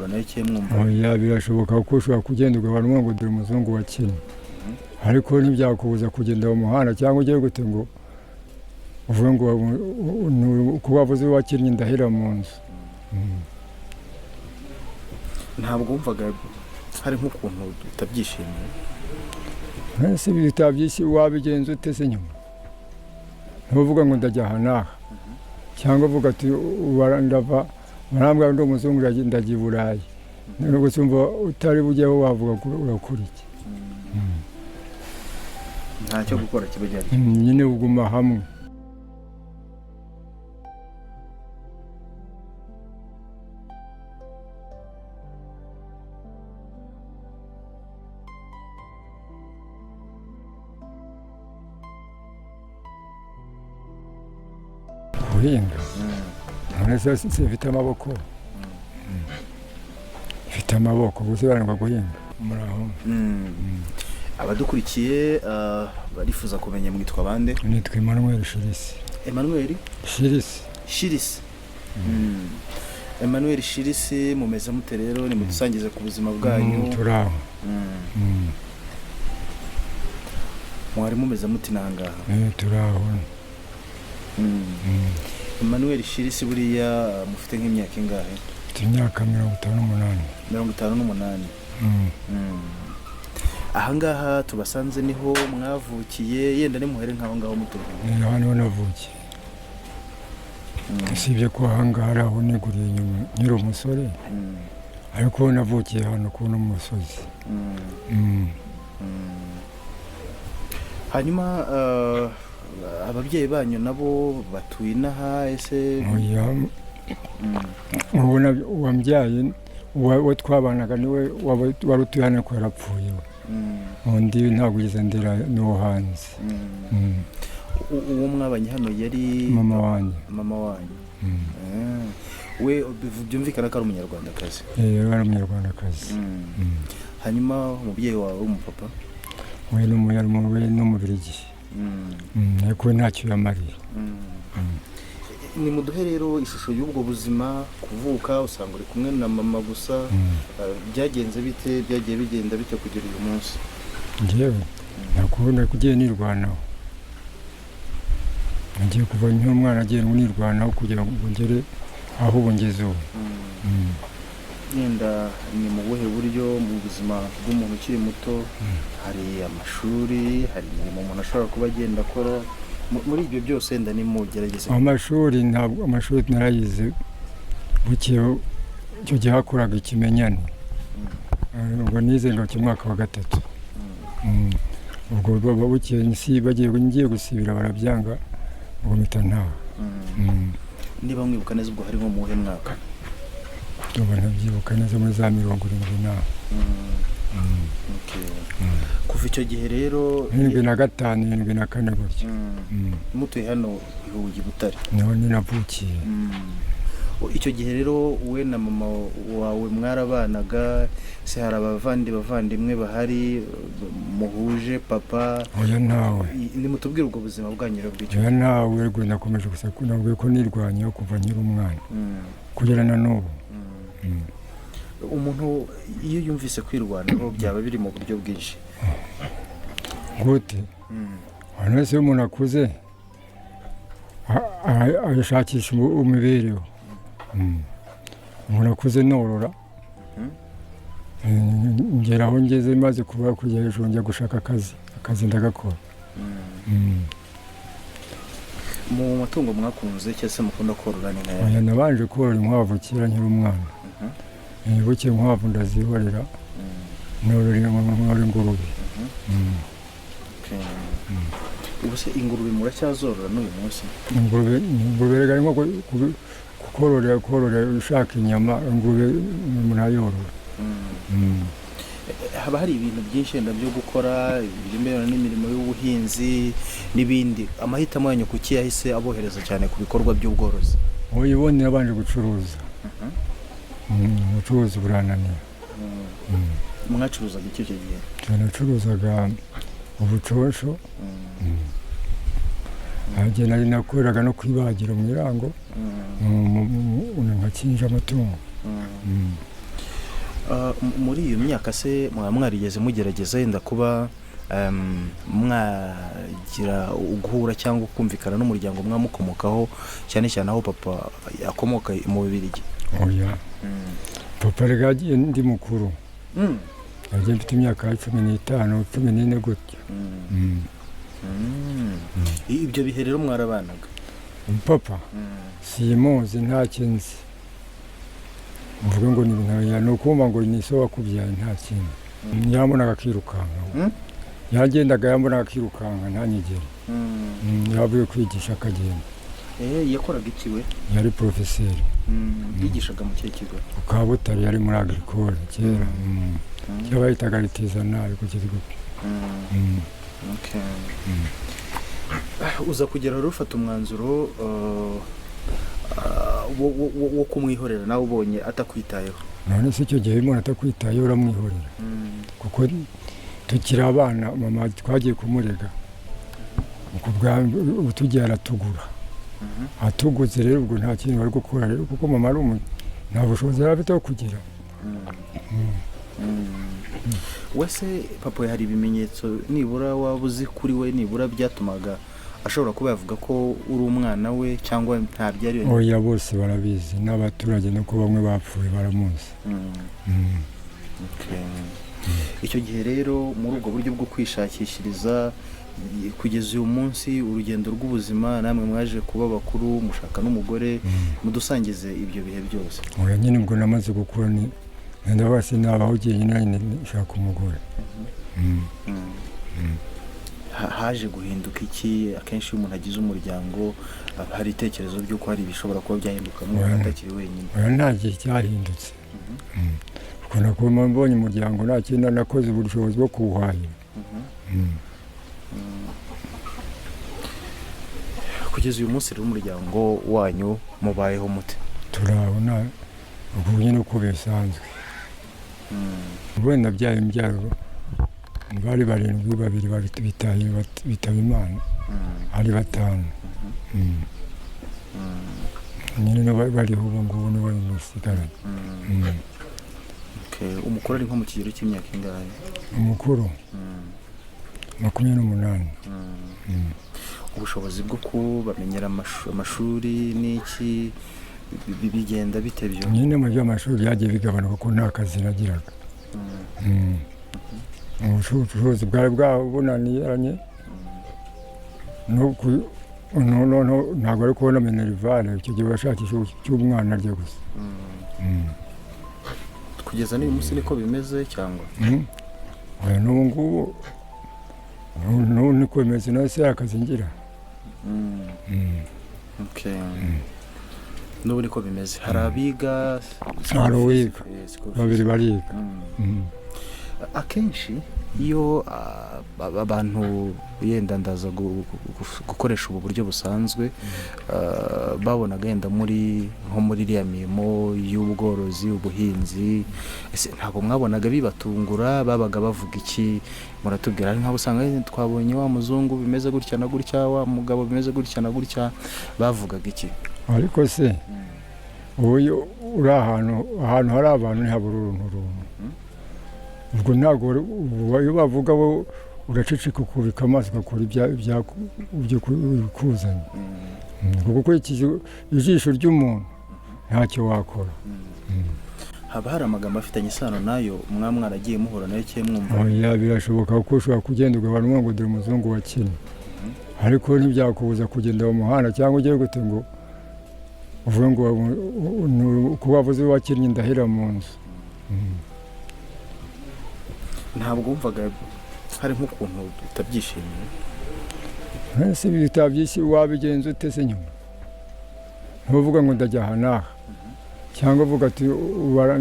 oya birashoboka ko ushobora kugenda ugabanwa ngo dore umuzungu wakinnye ariko ntibyakubuza kugenda mu muhanda cyangwa ugiye gute ngo uvuge ngo kuba wavuze wakinnye ndahera mu nzu. ntabwo wumvaga hari nk'ukuntu utabyishimiye? ese bitabyishimiye wabigenza ute se nyuma? ntuvuga ngo ndajya aha n'aha cyangwa uvuga ati ndava barambwira ndi umuzungu ndagiye i Burayi, nubwo cyumva utari bujyeho wavuga ko urakora iki? ntacyo gukora kibajyanye nyine uguma hamwe. guhinga none se mfite amaboko, mfite amaboko gusobanurwa guhinga muraho. abadukurikiye barifuza kumenya mwitwa bande? Nitwa Emmanuel Shirisi. Emmanuel Shirisi. Emmanuel Shirisi, mumeze mute rero? ni mudusangize ku buzima bwanyu. turaho mwari mumeze mute nangaha? turaho. Emmanuel Shirisi, buriya mufite nk'imyaka ingahe? imyaka 58. 58. ahangaha tubasanze niho mwavukiye, yenda ni muhere nk'aho ngaho mutuye? hano navukiye, usibye ko ahangaha aho niguriye inyuma nyiri umusore, ariko navukiye hano ku musozi. hanyuma ababyeyi banyu nabo batuye inaha? ese ubona wambyaye uwo twabanaga niwe wari utuye hano ko yarapfuye, undi ntabwo ugeze ndera n'uwo hanze. uwo mwabanye hano yari mama wanjye. we byumvikana ko ari umunyarwandakazi? ari umunyarwandakazi. hanyuma umubyeyi wawe w'umupapa? we n'umubirigi, ariko ntacyo yamariye. ni muduhe rero ishusho y'ubwo buzima, kuvuka usanga uri kumwe na mama gusa, byagenze bite, byagiye bigenda bite kugera uyu munsi? njyewe nakubona kugiye nirwanaho, nagiye kuva nk'umwana agiye nirwanaho kugira ngo ngere aho ngeze ubu. yenda ni mu buhe buryo mu buzima bw'umuntu ukiri muto? hari amashuri, hari imirimo umuntu ashobora kuba agenda akora, muri ibyo byose wenda ni mugerageze? amashuri ntabwo, amashuri narayize bukeyo, icyo gihe hakoraga ikimenyane, ubwo nize ngo cy'umwaka wa 3. ubwo baba bukeyo ngiye gusibira barabyanga, ubwo mpita ntaha. niba mwibuka neza ubwo hari nko muhe mwaka? ubwo nabyibuka neza muri za 70. kuva icyo gihe rero 75, 74 gutyo. mutuye hano i Huye Butare? niho ninavukiye. icyo gihe rero we na mama wawe mwarabanaga se? hari abavandimwe bahari muhuje papa? oya ntawe. nimutubwire ubwo buzima bwanyu bw'icyo? oya ntawe, rwo nakomeje gusa kunabwiye ko nirwanyeho kuva nkiri umwana kugera na n'ubu. umuntu iyo yumvise kwirwanaho byaba biri mu buryo bwinshi gute? hano se umuntu akuze ashakisha imibereho. umuntu akuze norora, ngera aho ngeze maze kuba kujya hejuru njya gushaka akazi ndagakora. mu matungo mwakunze cyangwa se mukunda korora ni nkaya? oya nabanje korora inkwavu kera nkiri umwana. buke inkwavu ndazihorera, norora ingurube. ubu se ingurube muracyazorora n'uyu munsi? ingurube rega nko korora ushaka inyama, ingurube murayorora. haba hari ibintu byinshi wenda byo gukora birimo n'imirimo y'ubuhinzi n'ibindi, amahitamo yanyu kuki yahise abohereza cyane ku bikorwa by'ubworozi? uyibone yabanje gucuruza. ubucuruzi burananiye. mwacuruzaga icyo gihe? nacuruzaga ubuconsho, nari nakoreraga no kwibagira mu irango, nkakinja amatungo. muri iyo myaka se mwarigeze mugerageza yenda kuba mwagira guhura cyangwa kumvikana n'umuryango mwamukomokaho cyane cyane aho papa akomoka mu Bubiligi? oya papa rega yagiye ndi mukuru yagiye mfite imyaka 15 14 gutyo. Ibyo bihe rero mwarabanaga? Papa simuzi nta kinzi mvuga ngo ni bintu nukumva ngo ni so wakubyaye nta kintu yabonaga akirukanka yagendaga yabonaga akirukanka ntanyigere yavuye kwigisha akagenda. Yakoraga iki we? Yari professeur. Yigishaga mu kigo Kabutare, yari muri agricole kera cyabahitaga artisanal ku kigo. Okay. Uza kugera rufata umwanzuro wo kumwihorera nawe ubonye atakwitayeho? None se icyo gihe umuntu atakwitayeho uramwihorera kuko tukiri abana mama twagiye kumurega tugiye aratugura atuguze rero ubwo nta kintu bari gukora rero kuko mama ari nta bushobozi yari afite kugira. Wese papa hari ibimenyetso nibura wabuzi kuri we nibura byatumaga ashobora kuba yavuga ko uri umwana we cyangwa nta byari? Oya bose barabizi n'abaturage nuko bamwe bapfuye baramuzi. Icyo gihe rero muri ubwo buryo bwo kwishakishiriza kugeza uyu munsi urugendo rw'ubuzima namwe mwaje kuba bakuru mushaka n'umugore mudusangize ibyo bihe byose? Oya nyine ubwo namaze gukura ni ndabase nabaho nyine nshaka umugore. Haje guhinduka iki? Akenshi umuntu agize umuryango hari itekerezo by'uko hari ibishobora kuba byahinduka mu atakiri wenyine. Oya nta gihe cyahindutse kuko nakoma mbonye umuryango nta kintu nakoze ubushobozi bwo kuwuhahira. Kugeza uyu munsi rero umuryango wanyu mubayeho mute? Turabona ubu nyine uko bisanzwe. Wenda byaye imbyaro bari barindwi, babiri bitaye bitaba Imana ari batanu. Nyine bariho ubu ngubu ni bari musigaranye. Umukuru ari nko mu kigero cy'imyaka ingahe? Umukuru 28. Ubushobozi bwo kubamenyera amashuri n'iki bigenda bite byo? Nyine mu by'amashuri yagiye bigabanuka ko nta kazi nagiraga. Ubushobozi bwari bwabunaniranye ntabwo ari kubona minerivare icyo gihe bashakisha cy'umwana arya gusa. Kugeza n'uyu munsi niko bimeze cyangwa? Oya n'ubu ngubu niko bimeze nose akazi ngira. N'ubu niko bimeze. Hari abiga? Hari uwiga, babiri bariga. Akenshi iyo abantu yenda ndaza gukoresha ubu buryo busanzwe babonaga yenda nko muri iriya mirimo y'ubworozi, ubuhinzi, ntabwo mwabonaga bibatungura? Babaga bavuga iki? Muratubwira ari nk'abo usanga twabonye wa muzungu bimeze gutya na gutya, wa mugabo bimeze gutya na gutya, bavugaga iki? Ariko se uyu uri ahantu hari abantu ntihabura uruntu ubwo ntabwo iyo bavuga bo uraceceka ukubika amaso ugakora ibyo kuzanye kuko ijisho ry'umuntu ntacyo wakora. Haba hari amagambo afitanye isano nayo mwaragiye muhura nayo cyangwa mwumva? Oya birashoboka kuko ushobora kugenda ugabana ngo dore umuzungu wakinnye, ariko ntibyakubuza kugenda mu muhanda cyangwa ugiye gute ngo uvuge ngo kuba wavuze wakinnye ndahera mu nzu. Ntabwo wumvaga hari nk'ukuntu utabyishimiye? Ese bitabyishimiye wabigenza ute se nyuma? Ntuvuga ngo ndajya aha n'aha cyangwa uvuga ati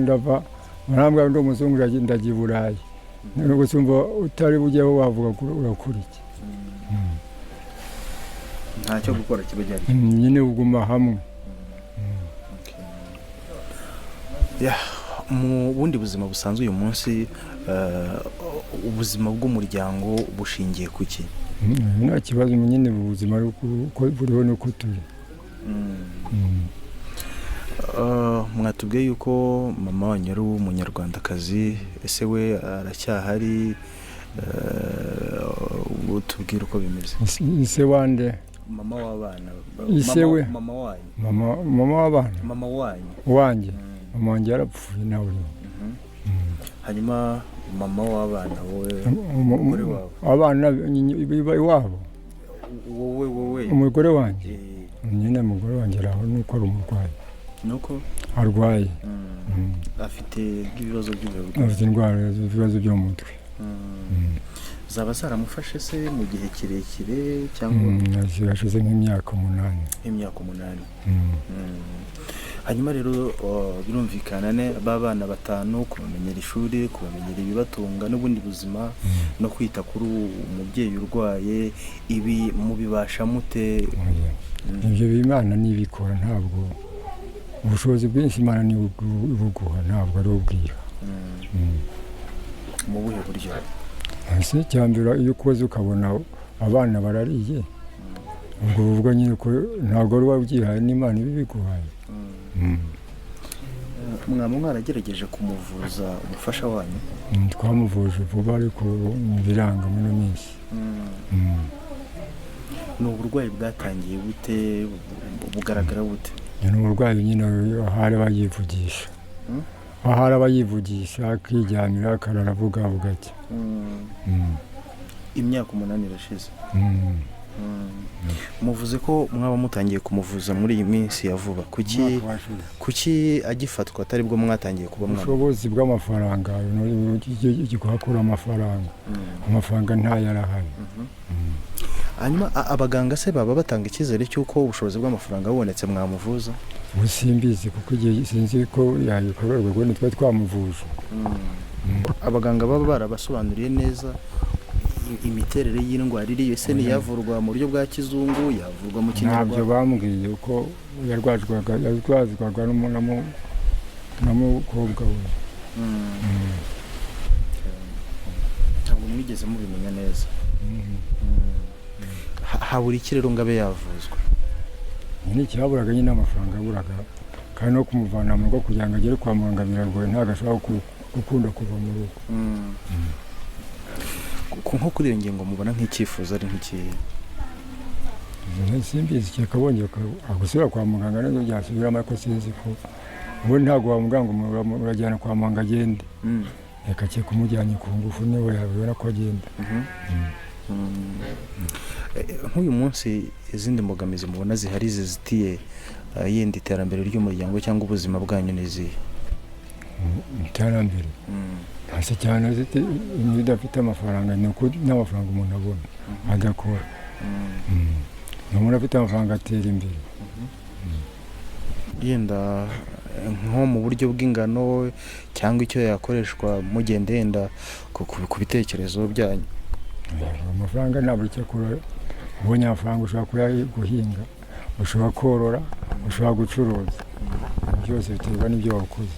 ndava barambwira ndi umuzungu ndagiye i Burayi, nubwo usumva utari bujyeho wavuga urakora iki? Ntacyo gukora kiba gihari, nyine uguma hamwe. Mu bundi buzima busanzwe uyu munsi ubuzima bw'umuryango bushingiye ku ki? Nta kibazo nyine ubuzima buriho nuko turi. mwatubwiye yuko mama wanyu ari umunyarwandakazi, ese we aracyahari? Tubwire uko bimeze. ise wande Mama w'abana. Ise we. Mama wanyu. mama w'abana Mama wanyu. wanjye mama wanjye yarapfuye nawe. Hanyuma mama w'abana wowe umugore wawe. abana iwabo Wowe. umugore wanjye nyine umugore wanjye araho nuko ari umurwayi. Nuko arwaye. afite ibibazo afite indwara ibibazo byo mu mutwe. zaba zaramufashe se mu gihe kirekire cyangwa hashize nk'imyaka 8. imyaka 8. hanyuma rero birumvikana b'abana 5 kubamenyera ishuri, kubamenyera ibibatunga n'ubundi buzima no kwita kuri umubyeyi urwaye, ibi mubibasha mute? ibyo Imana nibikora, ntabwo ubushobozi bwinshi Imana nibuguha, ntabwo ari ubwira. mu buhe buryo? ese cyambira iyo ukoze ukabona abana barariye, ubwo buvuga nyine ko ntabwo ari wabyihaye, n'Imana ibiguhaye. mwaba mwaragerageje kumuvuza umufasha wanyu? twamuvuje vuba ariko biranga muri ino minsi. ni uburwayi bwatangiye bute, bugaragara bute? ni uburwayi nyine ahari bayivugisha, ahari abayivugisha akiryamira akarara avuga bugake. imyaka 8 irashize. muvuze ko mwaba mutangiye kumuvuza muri iyi minsi ya vuba, kuki agifatwa atari bwo mwatangiye kuba mwana? ubushobozi bw'amafaranga, gikora amafaranga ntayo arahari. hanyuma abaganga se baba batanga icyizere cy'uko ubushobozi bw'amafaranga bubonetse mwamuvuza? simbizi kuko igihe sinzi ko yayikorerwa, ubwo nitwe twamuvuje. abaganga baba barabasobanuriye neza imiterere y'indwara iriyo, ese ntiyavurwa mu buryo bwa kizungu, yavurwa mu kinyarwanda? ntabyo bambwiye uko yarwazwaga n'umukobwa we. ntabwo mwigeze mubimenya neza. habura iki rero ngo abe yavuzwa? nyine icyaburaga nyine amafaranga aburaga, kandi no kumuvana mu rugo kugira ngo agere kwa muganga biragoye, ntabwo ashobora gukunda kuva mu rugo. nko kuri iyo ngingo mubona nk'icyifuzo ari nk'ikihe? simbizi cyakabonye agusubira kwa muganga nabyo byasubiramo, ariko sinzi ko ubu ntabwo wamuganga urajyana kwa muganga agende, reka cye kumujyanye ku ngufu niwe yabibona ko agenda. nk'uyu munsi izindi mbogamizi mubona zihari zizitiye yenda iterambere ry'umuryango cyangwa ubuzima bwanyu ni izihe? iterambere hasi cyane iyo udafite amafaranga, ni uko n'amafaranga umuntu abona adakora. umuntu afite amafaranga atera imbere. yenda nko mu buryo bw'ingano cyangwa icyo yakoreshwa mugenda yenda ku bitekerezo byanyu? amafaranga ntabwo icyo akora. ubonye amafaranga ushobora guhinga, ushobora korora, ushobora gucuruza, byose biterwa n'ibyo wakoze.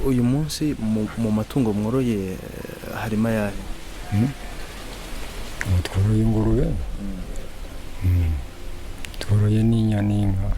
uyu munsi mu matungo mworoye harimo ayahe? tworoye ingurube, tworoye n'inyana n'inka.